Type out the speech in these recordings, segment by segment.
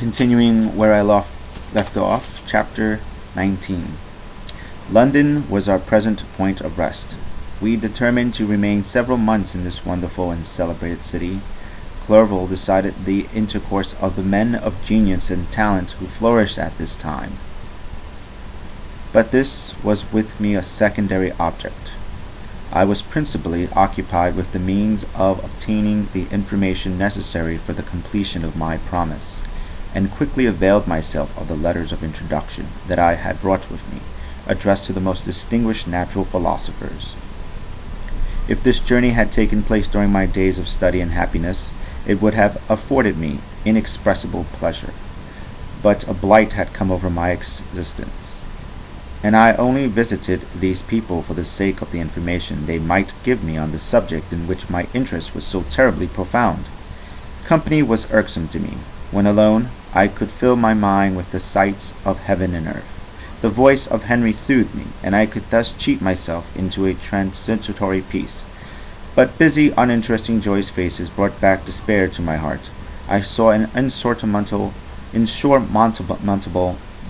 Continuing where I left off, chapter 19. London was our present point of rest. We determined to remain several months in this wonderful and celebrated city. Clerval decided the intercourse of the men of genius and talent who flourished at this time. But this was with me a secondary object. I was principally occupied with the means of obtaining the information necessary for the completion of my promise, and quickly availed myself of the letters of introduction that I had brought with me, addressed to the most distinguished natural philosophers. If this journey had taken place during my days of study and happiness, it would have afforded me inexpressible pleasure. But a blight had come over my existence, and I only visited these people for the sake of the information they might give me on the subject in which my interest was so terribly profound. Company was irksome to me. When alone, I could fill my mind with the sights of heaven and earth. The voice of Henry soothed me, and I could thus cheat myself into a transitory peace. But busy, uninteresting, joyous faces brought back despair to my heart. I saw an insurmountable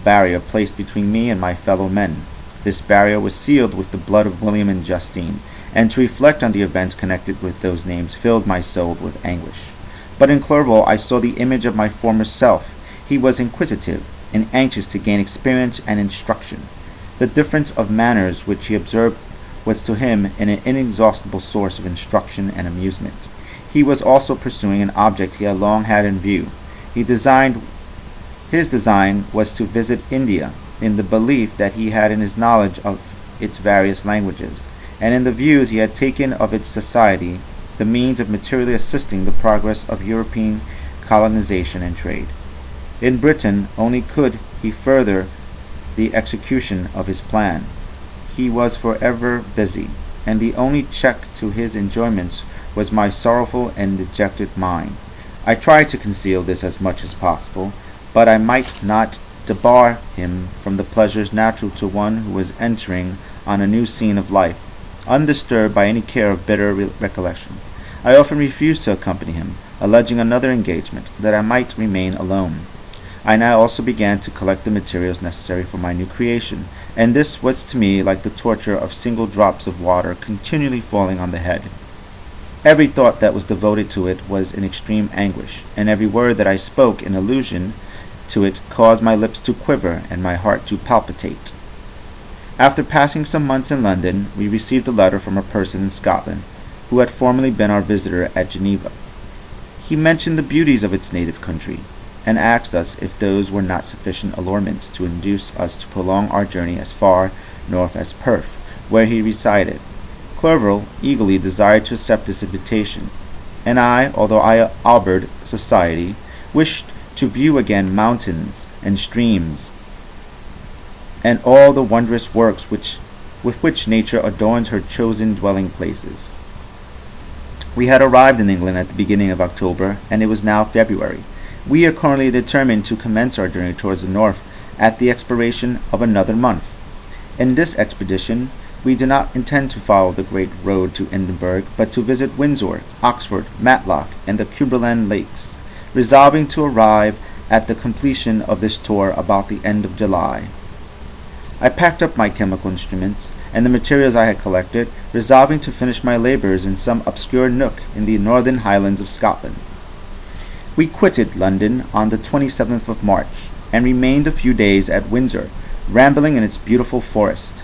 barrier placed between me and my fellow men. This barrier was sealed with the blood of William and Justine, and to reflect on the events connected with those names filled my soul with anguish. But in Clerval I saw the image of my former self. He was inquisitive and anxious to gain experience and instruction. The difference of manners which he observed was to him an inexhaustible source of instruction and amusement. He was also pursuing an object he had long had in view. His design was to visit India, in the belief that he had in his knowledge of its various languages, and in the views he had taken of its society, the means of materially assisting the progress of European colonization and trade. In Britain only could he further the execution of his plan. He was forever busy, and the only check to his enjoyments was my sorrowful and dejected mind. I tried to conceal this as much as possible, but I might not debar him from the pleasures natural to one who was entering on a new scene of life, undisturbed by any care of bitter recollection. I often refused to accompany him, alleging another engagement, that I might remain alone. I now also began to collect the materials necessary for my new creation, and this was to me like the torture of single drops of water continually falling on the head. Every thought that was devoted to it was in extreme anguish, and every word that I spoke in allusion to it caused my lips to quiver and my heart to palpitate. After passing some months in London, we received a letter from a person in Scotland, who had formerly been our visitor at Geneva. He mentioned the beauties of its native country, and asked us if those were not sufficient allurements to induce us to prolong our journey as far north as Perth, where he resided. Clerval eagerly desired to accept this invitation, and I, although I abhorred society, wished to view again mountains and streams, and all the wondrous works with which nature adorns her chosen dwelling places. We had arrived in England at the beginning of October, and it was now February. We are currently determined to commence our journey towards the north at the expiration of another month. In this expedition, we do not intend to follow the great road to Edinburgh, but to visit Windsor, Oxford, Matlock, and the Cumberland Lakes, resolving to arrive at the completion of this tour about the end of July. I packed up my chemical instruments and the materials I had collected, resolving to finish my labors in some obscure nook in the northern highlands of Scotland. We quitted London on the 27th of March, and remained a few days at Windsor, rambling in its beautiful forest.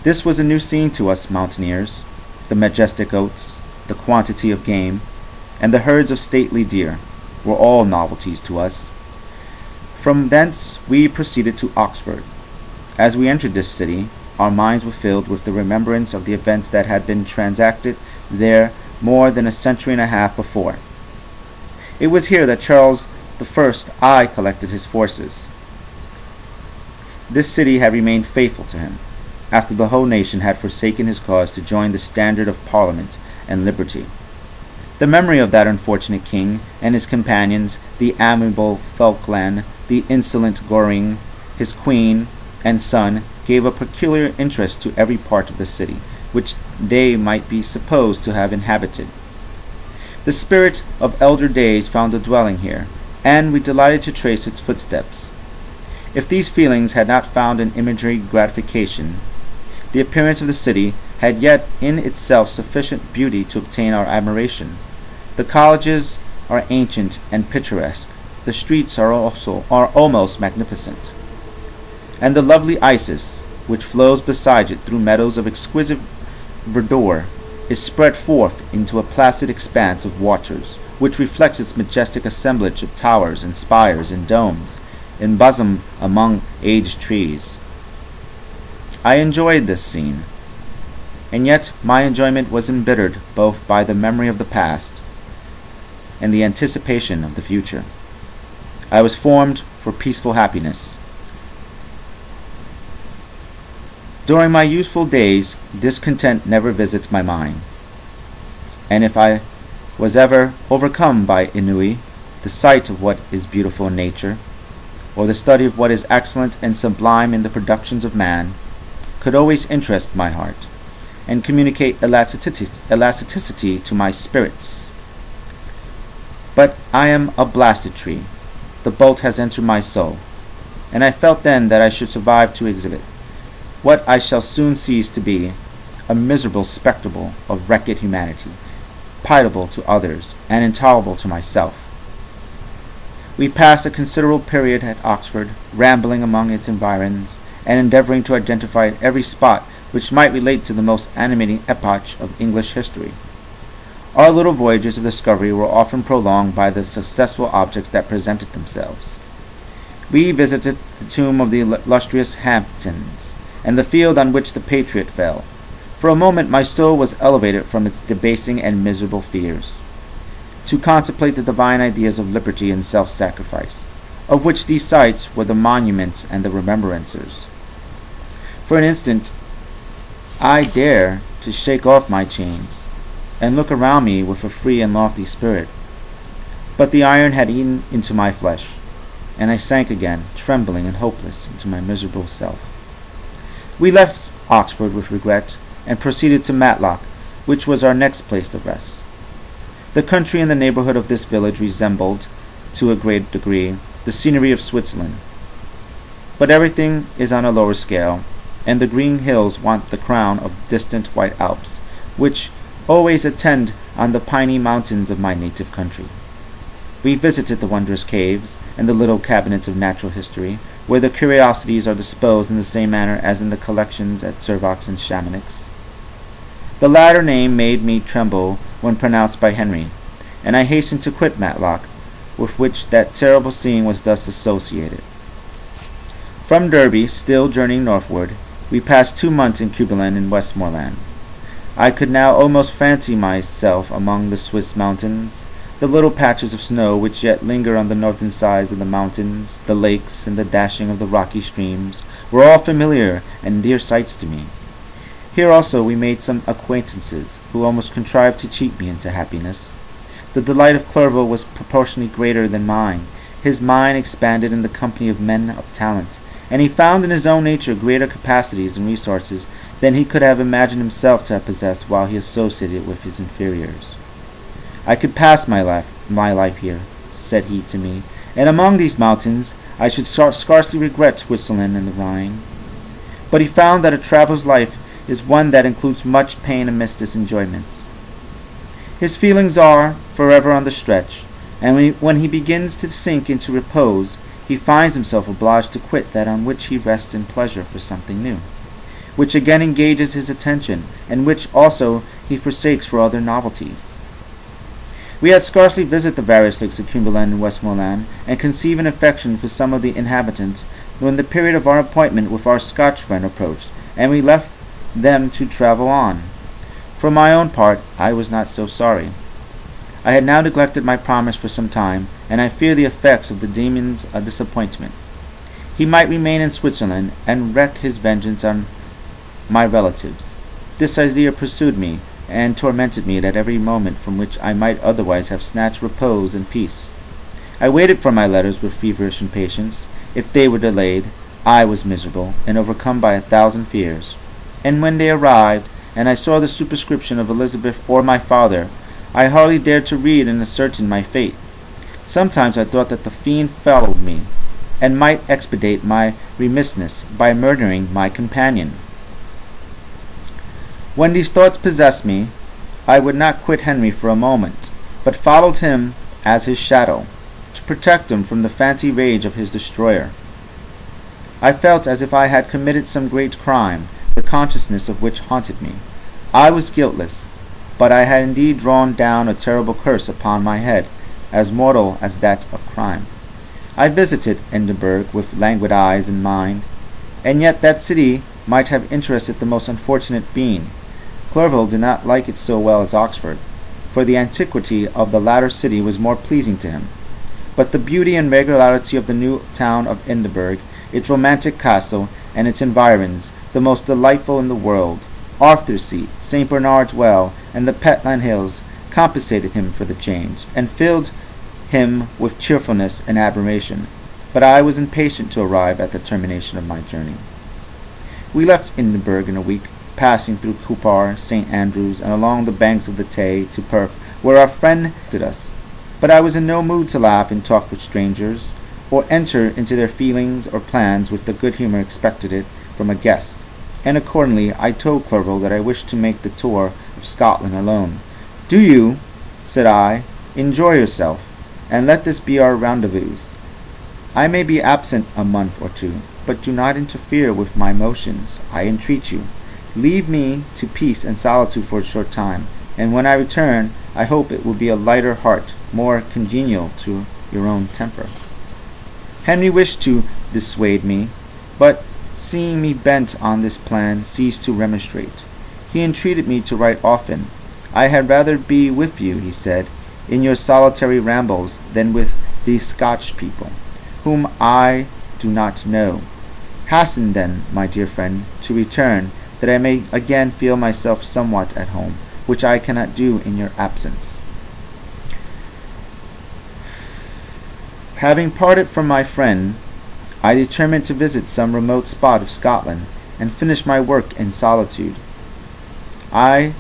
This was a new scene to us mountaineers. The majestic oaks, the quantity of game, and the herds of stately deer were all novelties to us. From thence we proceeded to Oxford. As we entered this city, our minds were filled with the remembrance of the events that had been transacted there more than a century and a half before. It was here that Charles I collected his forces. This city had remained faithful to him, after the whole nation had forsaken his cause to join the standard of Parliament and liberty. The memory of that unfortunate king and his companions, the amiable Falkland, the insolent Goring, his queen and son, gave a peculiar interest to every part of the city, which they might be supposed to have inhabited. The spirit of elder days found a dwelling here, and we delighted to trace its footsteps. If these feelings had not found an imagery gratification, the appearance of the city had yet in itself sufficient beauty to obtain our admiration. The colleges are ancient and picturesque. The streets are almost magnificent. And the lovely Isis, which flows beside it through meadows of exquisite verdure, is spread forth into a placid expanse of waters, which reflects its majestic assemblage of towers and spires and domes, embosomed among aged trees. I enjoyed this scene, and yet my enjoyment was embittered both by the memory of the past and the anticipation of the future. I was formed for peaceful happiness. During my youthful days, discontent never visits my mind, and if I was ever overcome by ennui, the sight of what is beautiful in nature, or the study of what is excellent and sublime in the productions of man, could always interest my heart, and communicate elasticity to my spirits. But I am a blasted tree. The bolt has entered my soul, and I felt then that I should survive to exhibit what I shall soon cease to be, a miserable spectacle of wrecked humanity, pitiable to others, and intolerable to myself. We passed a considerable period at Oxford, rambling among its environs, and endeavoring to identify every spot which might relate to the most animating epoch of English history. Our little voyages of discovery were often prolonged by the successful objects that presented themselves. We visited the tomb of the illustrious Hamptons, and the field on which the Patriot fell. For a moment my soul was elevated from its debasing and miserable fears, to contemplate the divine ideas of liberty and self-sacrifice, of which these sites were the monuments and the remembrancers. For an instant, I dare to shake off my chains, and look around me with a free and lofty spirit. But the iron had eaten into my flesh, and I sank again, trembling and hopeless, into my miserable self. We left Oxford with regret, and proceeded to Matlock, which was our next place of rest. The country in the neighborhood of this village resembled, to a great degree, the scenery of Switzerland. But everything is on a lower scale, and the green hills want the crown of distant white Alps, which always attend on the piney mountains of my native country. We visited the wondrous caves, and the little cabinets of natural history, where the curiosities are disposed in the same manner as in the collections at Servox and Chamonix. The latter name made me tremble when pronounced by Henry, and I hastened to quit Matlock, with which that terrible scene was thus associated. From Derby, still journeying northward, we passed 2 months in Cubelan and Westmoreland. I could now almost fancy myself among the Swiss mountains. The little patches of snow which yet linger on the northern sides of the mountains, the lakes, and the dashing of the rocky streams, were all familiar and dear sights to me. Here also we made some acquaintances, who almost contrived to cheat me into happiness. The delight of Clerval was proportionally greater than mine. His mind expanded in the company of men of talent, and he found in his own nature greater capacities and resources than he could have imagined himself to have possessed while he associated with his inferiors. I could pass my life here, said he to me, and among these mountains I should scarcely regret Switzerland and the Rhine. But he found that a traveller's life is one that includes much pain amidst its enjoyments. His feelings are forever on the stretch, and when he begins to sink into repose, he finds himself obliged to quit that on which he rests in pleasure for something new, which again engages his attention, and which also he forsakes for other novelties. We had scarcely visited the various lakes of Cumberland and Westmoreland, and conceived an affection for some of the inhabitants, when the period of our appointment with our Scotch friend approached, and we left them to travel on. For my own part, I was not so sorry. I had now neglected my promise for some time, and I fear the effects of the demon's disappointment. He might remain in Switzerland, and wreak his vengeance on my relatives. This idea pursued me, and tormented me at every moment from which I might otherwise have snatched repose and peace. I waited for my letters with feverish impatience. If they were delayed, I was miserable, and overcome by 1,000 fears. And when they arrived, and I saw the superscription of Elizabeth or my father, I hardly dared to read and ascertain my fate. Sometimes I thought that the fiend followed me, and might expedite my remissness by murdering my companion. When these thoughts possessed me, I would not quit Henry for a moment, but followed him as his shadow, to protect him from the fancy rage of his destroyer. I felt as if I had committed some great crime, the consciousness of which haunted me. I was guiltless, but I had indeed drawn down a terrible curse upon my head, as mortal as that of crime. I visited Edinburgh with languid eyes and mind, and yet that city might have interested the most unfortunate being. Clerval did not like it so well as Oxford, for the antiquity of the latter city was more pleasing to him. But the beauty and regularity of the new town of Edinburgh, its romantic castle, and its environs, the most delightful in the world, Arthur's Seat, St. Bernard's Well, and the Petland Hills, compensated him for the change, and filled him with cheerfulness and admiration. But I was impatient to arrive at the termination of my journey. We left Edinburgh in a week, passing through Cupar, St. Andrews, and along the banks of the Tay to Perth, where our friend did us. But I was in no mood to laugh and talk with strangers, or enter into their feelings or plans with the good humor expected it from a guest, and accordingly I told Clerval that I wished to make the tour of Scotland alone. "Do you," said I, "enjoy yourself, and let this be our rendezvous. I may be absent a month or two, but do not interfere with my motions, I entreat you. Leave me to peace and solitude for a short time, and when I return, I hope it will be a lighter heart, more congenial to your own temper." Henry wished to dissuade me, but seeing me bent on this plan, ceased to remonstrate. He entreated me to write often. "I had rather be with you," he said, "in your solitary rambles than with these Scotch people, whom I do not know. Hasten then, my dear friend, to return, that I may again feel myself somewhat at home, which I cannot do in your absence." Having parted from my friend, I determined to visit some remote spot of Scotland, and finish my work in solitude. I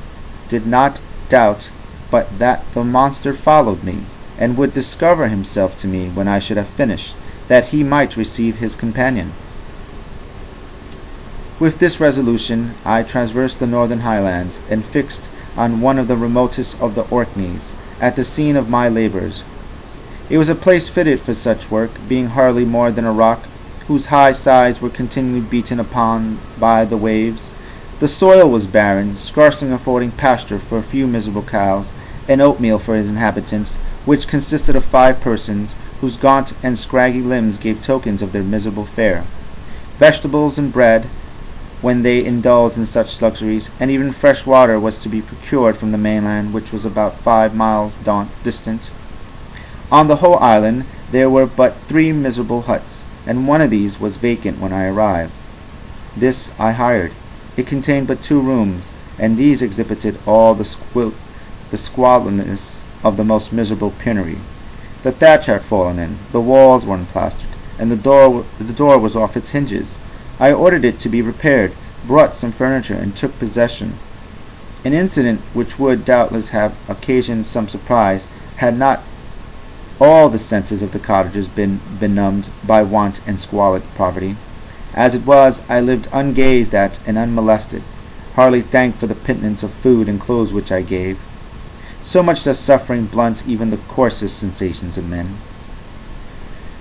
did not doubt but that the monster followed me, and would discover himself to me when I should have finished, that he might receive his companion. With this resolution, I traversed the northern highlands, and fixed on one of the remotest of the Orkneys, at the scene of my labours. It was a place fitted for such work, being hardly more than a rock, whose high sides were continually beaten upon by the waves. The soil was barren, scarcely affording pasture for a few miserable cows, and oatmeal for his inhabitants, which consisted of 5 persons, whose gaunt and scraggy limbs gave tokens of their miserable fare. Vegetables and bread, when they indulged in such luxuries, and even fresh water was to be procured from the mainland, which was about 5 miles distant. On the whole island there were but 3 miserable huts, and one of these was vacant when I arrived. This I hired. It contained but 2 rooms, and these exhibited all the squalidness of the most miserable penury. The thatch had fallen in, the walls were unplastered, and the door was off its hinges. I ordered it to be repaired, brought some furniture, and took possession. An incident which would doubtless have occasioned some surprise had not all the senses of the cottagers been benumbed by want and squalid poverty. As it was, I lived ungazed at and unmolested, hardly thanked for the pittance of food and clothes which I gave. So much does suffering blunt even the coarsest sensations of men.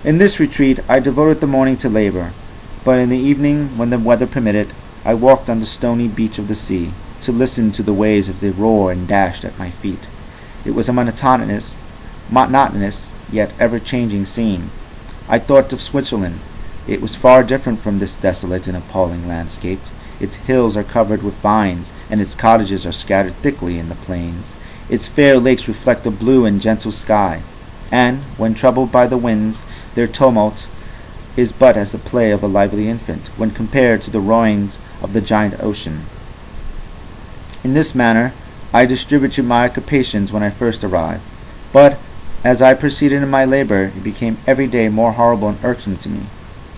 In this retreat I devoted the morning to labor, but in the evening, when the weather permitted, I walked on the stony beach of the sea, to listen to the waves as they roared and dashed at my feet. It was a monotonous, yet ever-changing scene. I thought of Switzerland. It was far different from this desolate and appalling landscape. Its hills are covered with vines, and its cottages are scattered thickly in the plains. Its fair lakes reflect a blue and gentle sky, and, when troubled by the winds, their tumult is but as the play of a lively infant, when compared to the roarings of the giant ocean. In this manner, I distributed my occupations when I first arrived, but, as I proceeded in my labor, it became every day more horrible and irksome to me.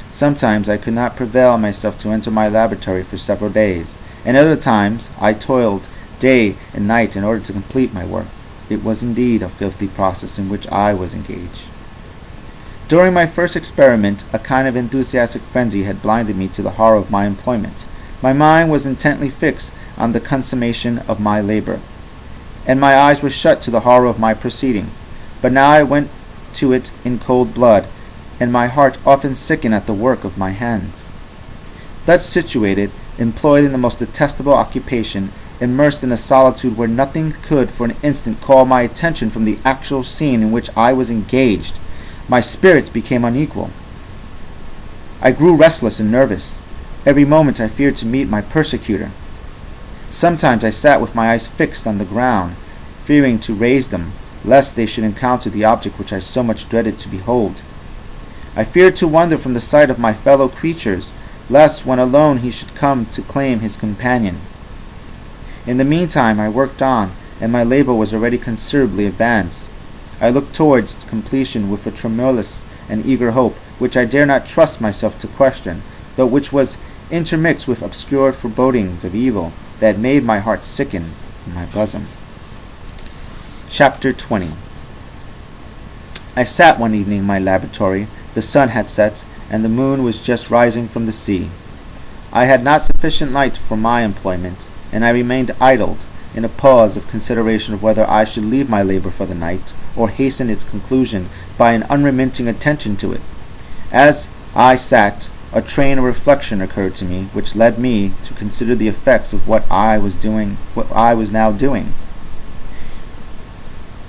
Sometimes I could not prevail myself to enter my laboratory for several days, and other times I toiled day and night in order to complete my work. It was indeed a filthy process in which I was engaged. During my first experiment, a kind of enthusiastic frenzy had blinded me to the horror of my employment. My mind was intently fixed on the consummation of my labor, and my eyes were shut to the horror of my proceeding. But now I went to it in cold blood, and my heart often sickened at the work of my hands. Thus situated, employed in the most detestable occupation, immersed in a solitude where nothing could for an instant call my attention from the actual scene in which I was engaged, my spirits became unequal. I grew restless and nervous. Every moment I feared to meet my persecutor. Sometimes I sat with my eyes fixed on the ground, fearing to raise them, lest they should encounter the object which I so much dreaded to behold. I feared to wander from the sight of my fellow creatures, lest when alone he should come to claim his companion. In the meantime I worked on, and my labor was already considerably advanced. I looked towards its completion with a tremulous and eager hope, which I dare not trust myself to question, though which was intermixed with obscure forebodings of evil that made my heart sicken in my bosom. Chapter 20. I sat one evening in my laboratory. The sun had set, and the moon was just rising from the sea. I had not sufficient light for my employment, and I remained idled, in a pause of consideration of whether I should leave my labor for the night, or hasten its conclusion by an unremitting attention to it. As I sat, a train of reflection occurred to me, which led me to consider the effects of what I was now doing.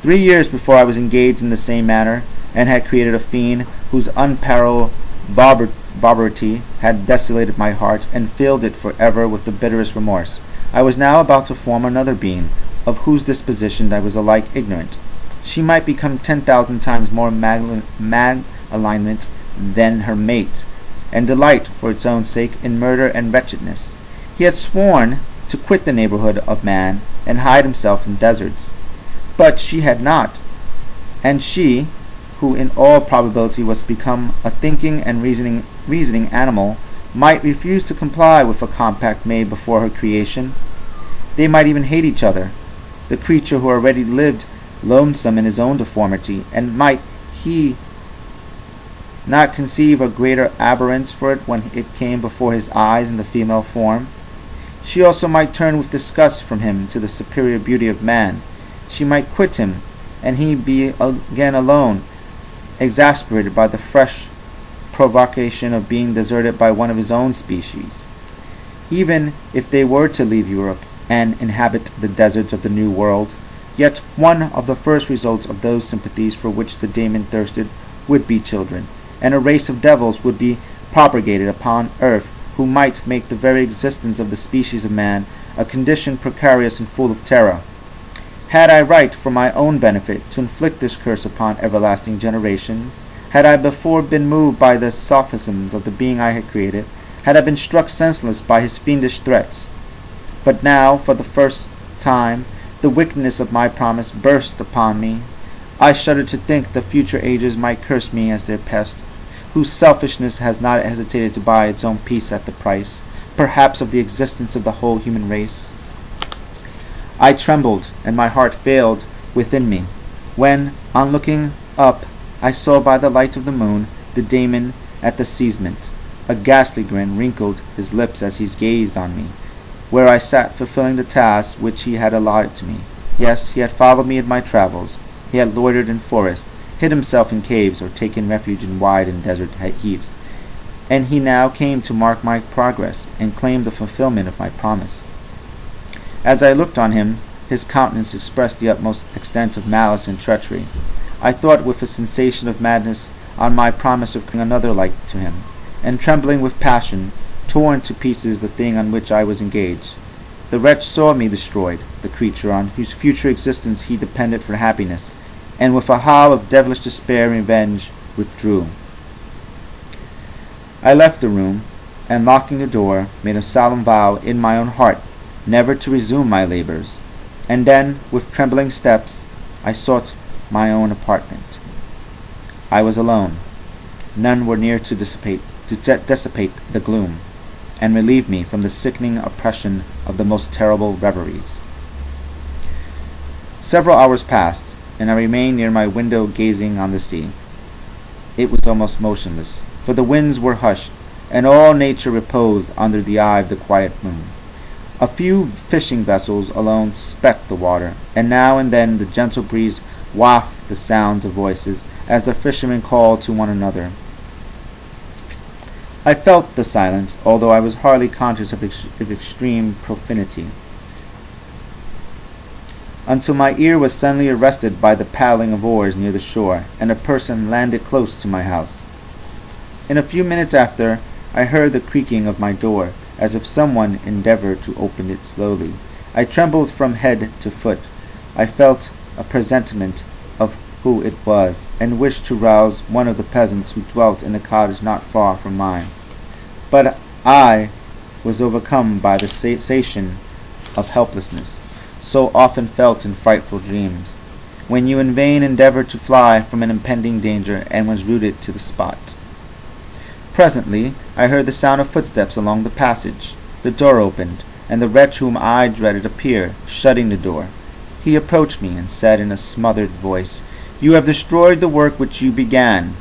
3 years before I was engaged in the same manner, and had created a fiend whose unparalleled barbarity had desolated my heart, and filled it for ever with the bitterest remorse. I was now about to form another being, of whose disposition I was alike ignorant. She might become 10,000 times more malignant than her mate, and delight, for its own sake, in murder and wretchedness. He had sworn to quit the neighborhood of man, and hide himself in deserts. But she had not, and she, who in all probability was to become a thinking and reasoning animal, might refuse to comply with a compact made before her creation. They might even hate each other, the creature who already lived lonesome in his own deformity, and might he not conceive a greater abhorrence for it when it came before his eyes in the female form. She also might turn with disgust from him to the superior beauty of man. She might quit him, and he be again alone, exasperated by the fresh provocation of being deserted by one of his own species. Even if they were to leave Europe and inhabit the deserts of the New World, yet one of the first results of those sympathies for which the daemon thirsted would be children, and a race of devils would be propagated upon earth who might make the very existence of the species of man a condition precarious and full of terror. Had I right for my own benefit to inflict this curse upon everlasting generations? Had I before been moved by the sophisms of the being I had created? Had I been struck senseless by his fiendish threats? But now, for the first time, the wickedness of my promise burst upon me. I shudder to think the future ages might curse me as their pest, whose selfishness has not hesitated to buy its own peace at the price, perhaps of the existence of the whole human race. I trembled, and my heart failed within me, when, on looking up, I saw by the light of the moon the daemon at the casement. A ghastly grin wrinkled his lips as he gazed on me, where I sat fulfilling the task which he had allotted to me. Yes, he had followed me in my travels. He had loitered in forests, hid himself in caves, or taken refuge in wide and desert heaths, and he now came to mark my progress and claim the fulfillment of my promise. As I looked on him, his countenance expressed the utmost extent of malice and treachery. I thought with a sensation of madness on my promise of killing another like to him, and trembling with passion, torn to pieces the thing on which I was engaged. The wretch saw me destroyed, the creature on whose future existence he depended for happiness, and with a howl of devilish despair and revenge withdrew. I left the room, and locking the door, made a solemn vow in my own heart never to resume my labors, and then, with trembling steps, I sought my own apartment. I was alone. None were near to dissipate the gloom, and relieve me from the sickening oppression of the most terrible reveries. Several hours passed, and I remained near my window gazing on the sea. It was almost motionless, for the winds were hushed, and all nature reposed under the eye of the quiet moon. A few fishing vessels alone specked the water, and now and then the gentle breeze wafted the sounds of voices as the fishermen called to one another. I felt the silence, although I was hardly conscious of extreme profanity, until my ear was suddenly arrested by the paddling of oars near the shore, and a person landed close to my house. In a few minutes after, I heard the creaking of my door, as if someone endeavored to open it slowly. I trembled from head to foot. I felt a presentiment of who it was, and wished to rouse one of the peasants who dwelt in a cottage not far from mine. But I was overcome by the sensation of helplessness, so often felt in frightful dreams, when you in vain endeavored to fly from an impending danger and was rooted to the spot. Presently I heard the sound of footsteps along the passage. The door opened, and the wretch whom I dreaded appeared, shutting the door. He approached me and said in a smothered voice, "You have destroyed the work which you began.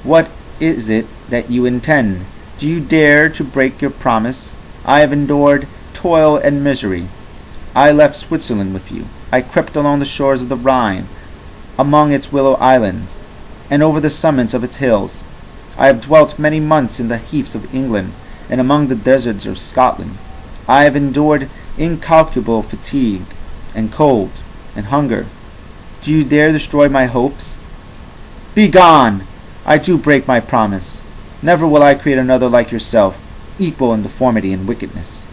What is it that you intend? Do you dare to break your promise? I have endured toil and misery. I left Switzerland with you. I crept along the shores of the Rhine, among its willow islands, and over the summits of its hills. I have dwelt many months in the heaths of England, and among the deserts of Scotland. I have endured incalculable fatigue, and cold, and hunger. Do you dare destroy my hopes? Begone! I do break my promise. Never will I create another like yourself, equal in deformity and wickedness.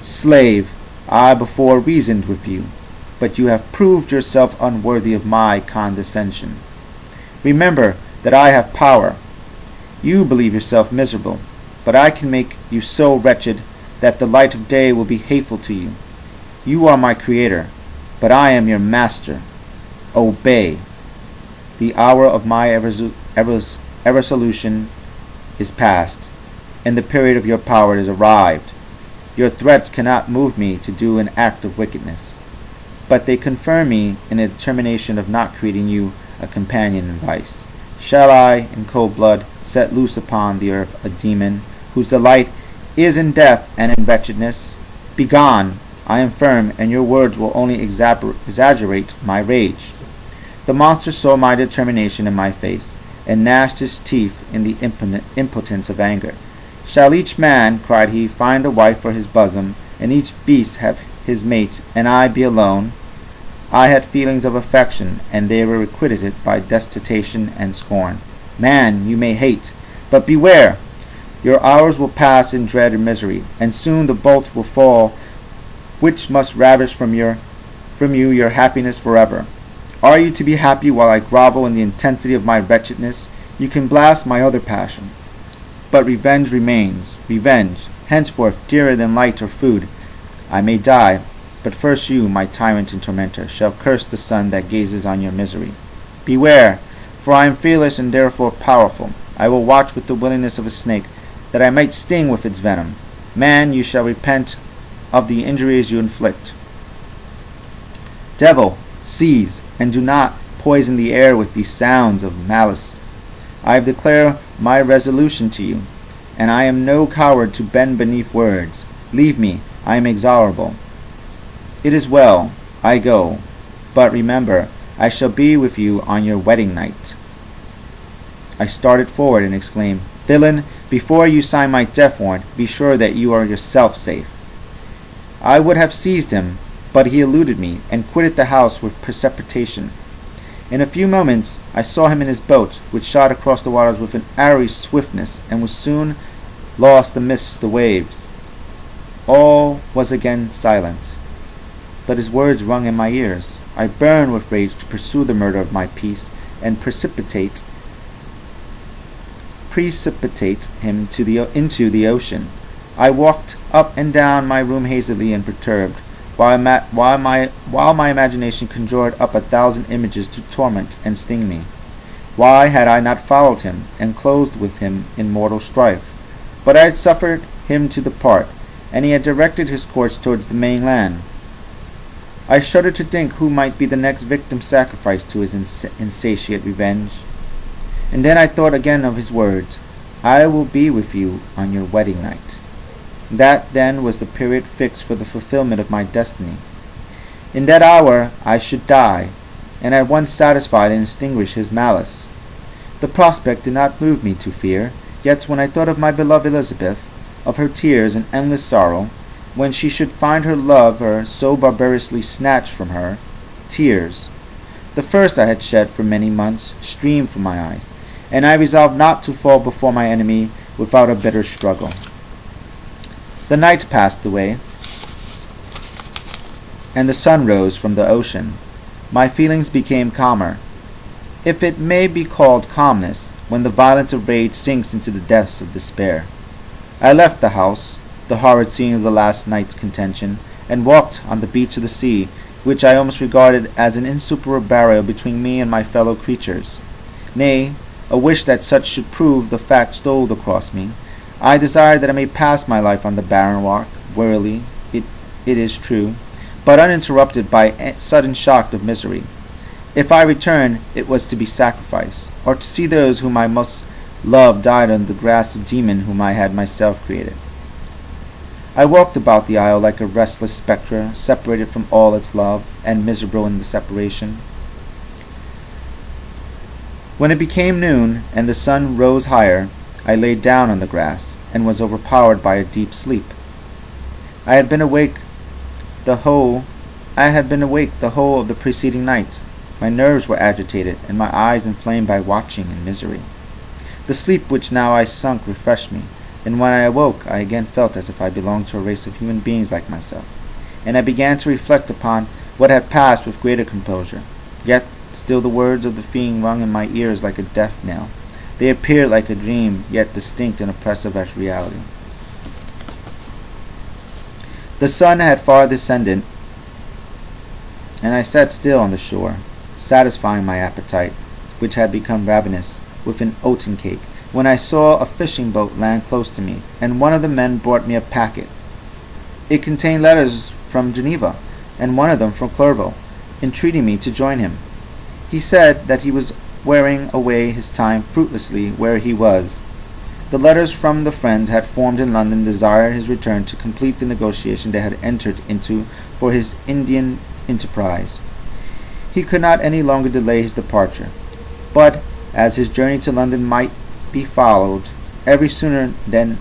Slave, I before reasoned with you, but you have proved yourself unworthy of my condescension. Remember that I have power. You believe yourself miserable, but I can make you so wretched that the light of day will be hateful to you. You are my creator, but I am your master. Obey. The hour of my irresolution is past, and the period of your power is arrived. Your threats cannot move me to do an act of wickedness, but they confirm me in a determination of not creating you a companion in vice. Shall I, in cold blood, set loose upon the earth a demon, whose delight is in death and in wretchedness? Begone! I am firm, and your words will only exaggerate my rage. The monster saw my determination in my face, and gnashed his teeth in the impotence of anger. Shall each man, cried he, find a wife for his bosom, and each beast have his mate, and I be alone? I had feelings of affection, and they were requited by detestation and scorn. Man, you may hate, but beware! Your hours will pass in dread and misery, and soon the bolt will fall, which must ravish from you your happiness forever. Are you to be happy while I grovel in the intensity of my wretchedness? You can blast my other passion, but revenge remains. Revenge, henceforth dearer than light or food. I may die, but first you, my tyrant and tormentor, shall curse the sun that gazes on your misery. Beware, for I am fearless and therefore powerful. I will watch with the willingness of a snake, that I might sting with its venom. Man, you shall repent of the injuries you inflict. Devil, seize, and do not poison the air with these sounds of malice. I have declared my resolution to you, and I am no coward to bend beneath words. Leave me, I am exorable. It is well, I go, but remember, I shall be with you on your wedding night. I started forward and exclaimed, Villain, before you sign my death warrant, be sure that you are yourself safe. I would have seized him, but he eluded me, and quitted the house with precipitation. In a few moments I saw him in his boat, which shot across the waters with an arrowy swiftness, and was soon lost amidst the waves. All was again silent, but his words rung in my ears. I burned with rage to pursue the murder of my peace, and precipitate him into the ocean. I walked up and down my room hazily and perturbed, while my imagination conjured up 1,000 images to torment and sting me. Why had I not followed him, and closed with him in mortal strife? But I had suffered him to depart, and he had directed his course towards the mainland. I shuddered to think who might be the next victim sacrificed to his insatiate revenge. And then I thought again of his words, "I will be with you on your wedding night." That then was the period fixed for the fulfillment of my destiny. In that hour I should die, and at once satisfied and extinguish his malice. The prospect did not move me to fear, yet when I thought of my beloved Elizabeth, of her tears and endless sorrow, when she should find her lover so barbarously snatched from her, tears, the first I had shed for many months, streamed from my eyes, and I resolved not to fall before my enemy without a bitter struggle. The night passed away, and the sun rose from the ocean. My feelings became calmer, if it may be called calmness, when the violence of rage sinks into the depths of despair. I left the house, the horrid scene of the last night's contention, and walked on the beach of the sea, which I almost regarded as an insuperable barrier between me and my fellow creatures. Nay, a wish that such should prove the fact stole across me. I desire that I may pass my life on the barren rock, wearily, it is true, but uninterrupted by a sudden shock of misery. If I returned, it was to be sacrificed, or to see those whom I most loved died under the grasp of demon whom I had myself created. I walked about the isle like a restless spectre, separated from all its love, and miserable in the separation. When it became noon, and the sun rose higher, I lay down on the grass, and was overpowered by a deep sleep. I had been awake the whole of the preceding night. My nerves were agitated, and my eyes inflamed by watching and misery. The sleep which now I sunk refreshed me, and when I awoke I again felt as if I belonged to a race of human beings like myself, and I began to reflect upon what had passed with greater composure. Yet still the words of the fiend rung in my ears like a death knell. They appeared like a dream, yet distinct and oppressive as reality. The sun had far descended, and I sat still on the shore, satisfying my appetite, which had become ravenous, with an oaten cake, when I saw a fishing boat land close to me, and one of the men brought me a packet. It contained letters from Geneva, and one of them from Clerval, entreating me to join him. He said that he was wearing away his time fruitlessly where he was. The letters from the friends had formed in London desired his return to complete the negotiation they had entered into for his Indian enterprise. He could not any longer delay his departure, but as his journey to London might be followed every sooner than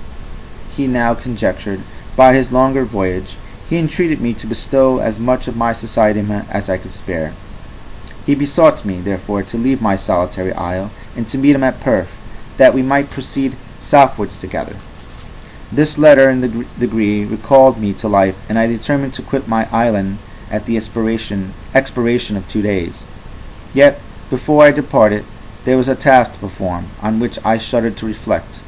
he now conjectured by his longer voyage, he entreated me to bestow as much of my society as I could spare. He besought me, therefore, to leave my solitary isle, and to meet him at Perth, that we might proceed southwards together. This letter in the degree recalled me to life, and I determined to quit my island at the expiration of 2 days. Yet, before I departed, there was a task to perform, on which I shuddered to reflect.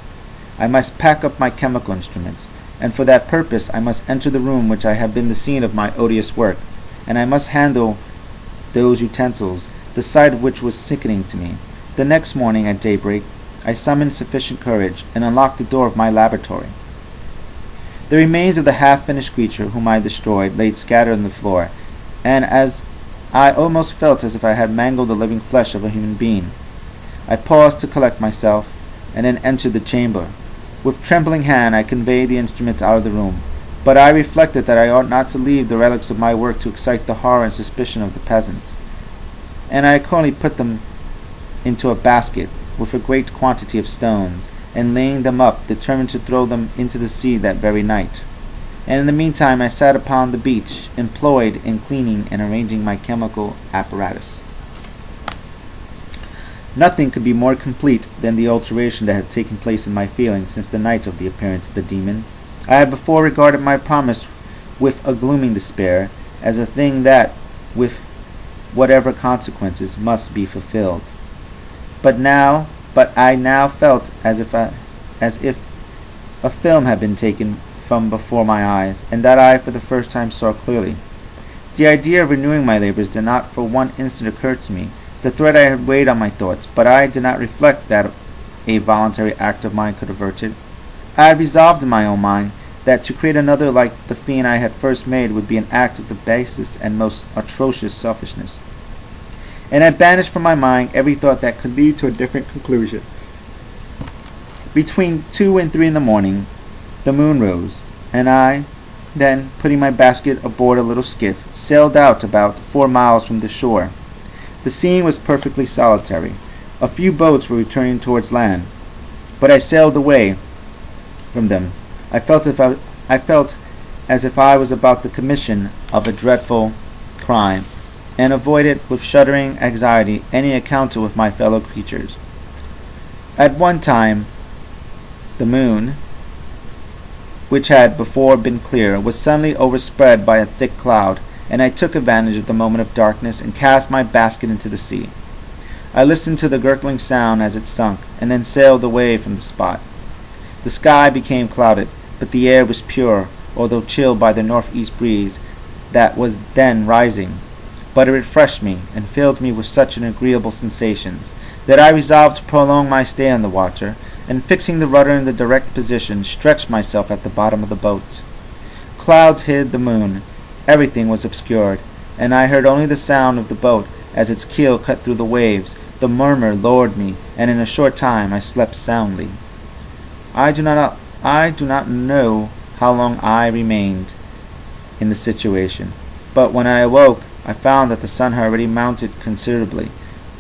I must pack up my chemical instruments, and for that purpose I must enter the room which I had been the scene of my odious work, and I must handle those utensils, the sight of which was sickening to me. The next morning at daybreak, I summoned sufficient courage, and unlocked the door of my laboratory. The remains of the half-finished creature whom I destroyed laid scattered on the floor, and as I almost felt as if I had mangled the living flesh of a human being. I paused to collect myself, and then entered the chamber. With trembling hand I conveyed the instruments out of the room, but I reflected that I ought not to leave the relics of my work to excite the horror and suspicion of the peasants, and I accordingly put them into a basket with a great quantity of stones, and laying them up, determined to throw them into the sea that very night. And in the meantime I sat upon the beach, employed in cleaning and arranging my chemical apparatus. Nothing could be more complete than the alteration that had taken place in my feelings since the night of the appearance of the demon. I had before regarded my promise with a glooming despair, as a thing that, with whatever consequences, must be fulfilled. But I now felt as if a film had been taken from before my eyes, and that I for the first time saw clearly. The idea of renewing my labors did not for one instant occur to me. The threat I had weighed on my thoughts, but I did not reflect that a voluntary act of mine could avert it. I had resolved in my own mind that to create another like the fiend I had first made would be an act of the basest and most atrocious selfishness. and I banished from my mind every thought that could lead to a different conclusion. Between 2 and 3 in the morning, the moon rose, and I, then, putting my basket aboard a little skiff, sailed out about 4 miles from the shore. The scene was perfectly solitary. A few boats were returning towards land, but I sailed away from them. I felt as if I was about the commission of a dreadful crime, and avoided with shuddering anxiety any encounter with my fellow creatures. At one time, the moon, which had before been clear, was suddenly overspread by a thick cloud, and I took advantage of the moment of darkness and cast my basket into the sea. I listened to the gurgling sound as it sunk, and then sailed away from the spot. The sky became clouded, but the air was pure, although chilled by the northeast breeze that was then rising. But it refreshed me, and filled me with such an agreeable sensations, that I resolved to prolong my stay on the water, and fixing the rudder in the direct position, stretched myself at the bottom of the boat. Clouds hid the moon, everything was obscured, and I heard only the sound of the boat as its keel cut through the waves. The murmur lured me, and in a short time I slept soundly. I do not know how long I remained in the situation, but when I awoke, I found that the sun had already mounted considerably.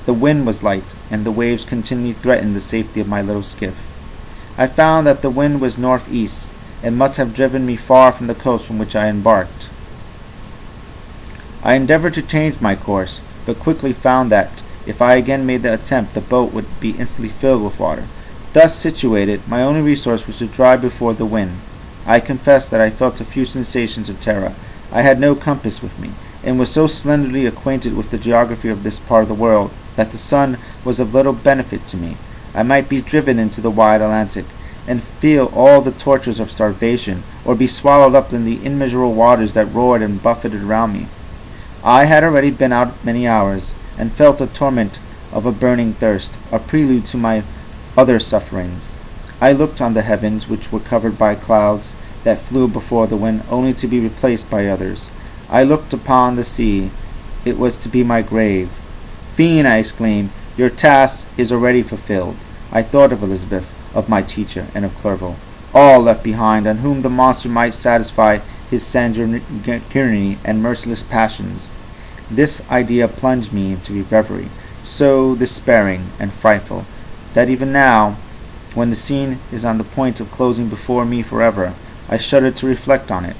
The wind was light, and the waves continually threatened the safety of my little skiff. I found that the wind was northeast, and must have driven me far from the coast from which I embarked. I endeavored to change my course, but quickly found that, if I again made the attempt, the boat would be instantly filled with water. Thus situated, my only resource was to drive before the wind. I confess that I felt a few sensations of terror. I had no compass with me, and was so slenderly acquainted with the geography of this part of the world that the sun was of little benefit to me. I might be driven into the wide Atlantic, and feel all the tortures of starvation, or be swallowed up in the immeasurable waters that roared and buffeted around me. I had already been out many hours, and felt the torment of a burning thirst, a prelude to my other sufferings. I looked on the heavens, which were covered by clouds that flew before the wind, only to be replaced by others. I looked upon the sea. It was to be my grave. Fiend, I exclaimed, your task is already fulfilled. I thought of Elizabeth, of my teacher, and of Clerval, all left behind, on whom the monster might satisfy his sanguinary and merciless passions. This idea plunged me into a reverie, so despairing and frightful, that even now, when the scene is on the point of closing before me forever, I shudder to reflect on it.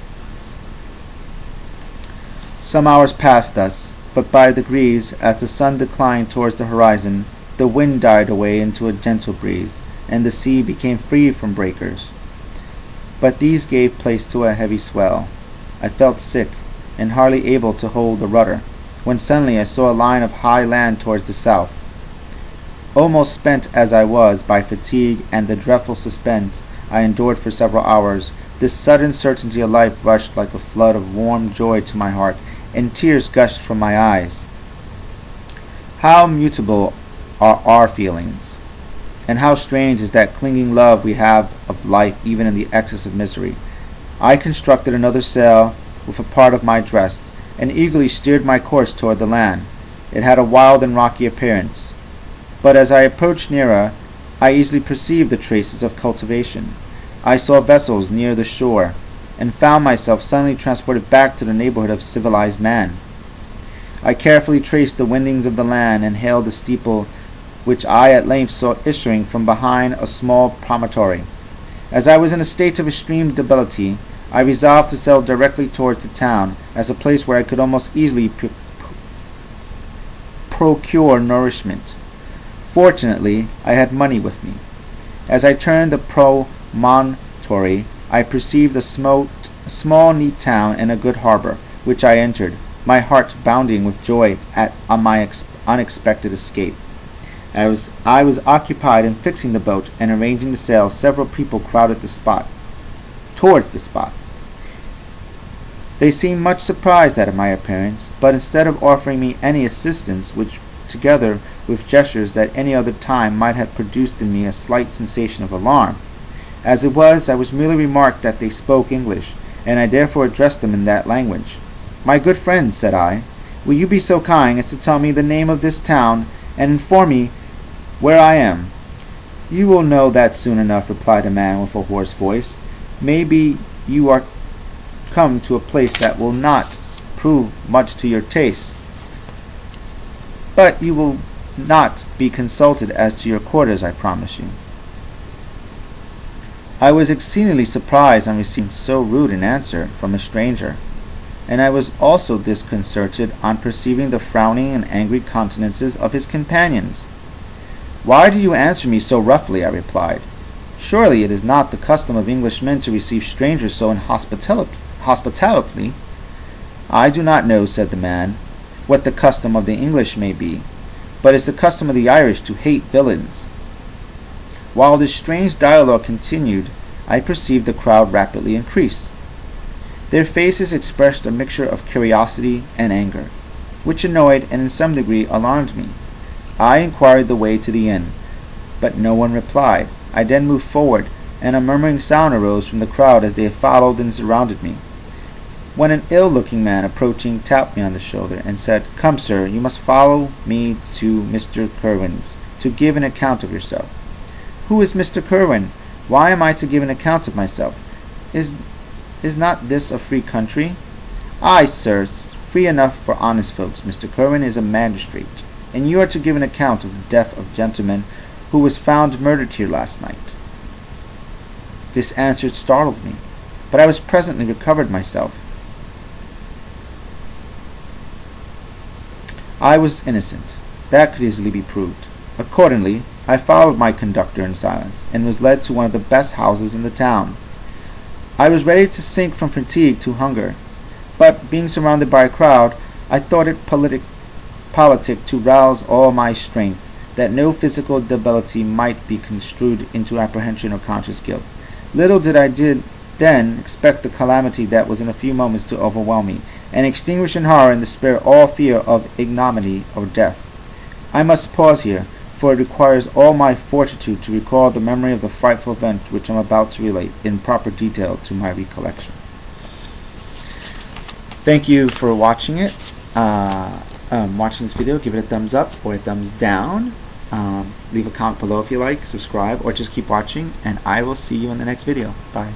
Some hours passed thus, but by degrees, as the sun declined towards the horizon, the wind died away into a gentle breeze, and the sea became free from breakers. But these gave place to a heavy swell. I felt sick, and hardly able to hold the rudder, when suddenly I saw a line of high land towards the south. Almost spent as I was by fatigue and the dreadful suspense I endured for several hours, this sudden certainty of life rushed like a flood of warm joy to my heart, and tears gushed from my eyes. How mutable are our feelings, and how strange is that clinging love we have of life even in the excess of misery. I constructed another sail with a part of my dress, and eagerly steered my course toward the land. It had a wild and rocky appearance, but as I approached nearer, I easily perceived the traces of cultivation. I saw vessels near the shore, and found myself suddenly transported back to the neighborhood of civilized man. I carefully traced the windings of the land, and hailed the steeple which I at length saw issuing from behind a small promontory. As I was in a state of extreme debility, I resolved to sail directly towards the town, as a place where I could almost easily procure nourishment. Fortunately, I had money with me. As I turned the promontory, I perceived a small, neat town and a good harbor, which I entered, my heart bounding with joy on my unexpected escape. As I was occupied in fixing the boat and arranging the sail, several people crowded towards the spot. They seemed much surprised at my appearance, but instead of offering me any assistance, which, together with gestures that any other time might have produced in me a slight sensation of alarm, as it was, I was merely remarked that they spoke English, and I therefore addressed them in that language. "My good friends," said I, Will you be so kind as to tell me the name of this town and inform me where I am?" "You will know that soon enough," replied a man with a hoarse voice. "Maybe you are come to a place that will not prove much to your taste, but you will not be consulted as to your quarters, I promise you." I was exceedingly surprised on receiving so rude an answer from a stranger, and I was also disconcerted on perceiving the frowning and angry countenances of his companions. "Why do you answer me so roughly?" I replied. "Surely it is not the custom of Englishmen to receive strangers so inhospitably." "I do not know," said the man, "what the custom of the English may be, but it's the custom of the Irish to hate villains." While this strange dialogue continued, I perceived the crowd rapidly increase. Their faces expressed a mixture of curiosity and anger, which annoyed and in some degree alarmed me. I inquired the way to the inn, but no one replied. I then moved forward, and a murmuring sound arose from the crowd as they followed and surrounded me, when an ill-looking man approaching tapped me on the shoulder and said, "Come, sir, you must follow me to Mr. Kerwin's to give an account of yourself." "Who is Mr. Kerwin? Why am I to give an account of myself? Is not this a free country?" "Aye, sir, free enough for honest folks. Mr. Kerwin is a magistrate, and you are to give an account of the death of a gentleman who was found murdered here last night." This answer startled me, but I was presently recovered myself. I was innocent. That could easily be proved. Accordingly, I followed my conductor in silence, and was led to one of the best houses in the town. I was ready to sink from fatigue to hunger, but being surrounded by a crowd, I thought it politic to rouse all my strength, that no physical debility might be construed into apprehension or conscious guilt. Little did I then expect the calamity that was in a few moments to overwhelm me, and extinguish in horror and despair all fear of ignominy or death. I must pause here, for it requires all my fortitude to recall the memory of the frightful event which I am about to relate in proper detail to my recollection. Thank you for watching it. Watching this video, give it a thumbs up or a thumbs down. Leave a comment below if you like, subscribe, or just keep watching, and I will see you in the next video. Bye.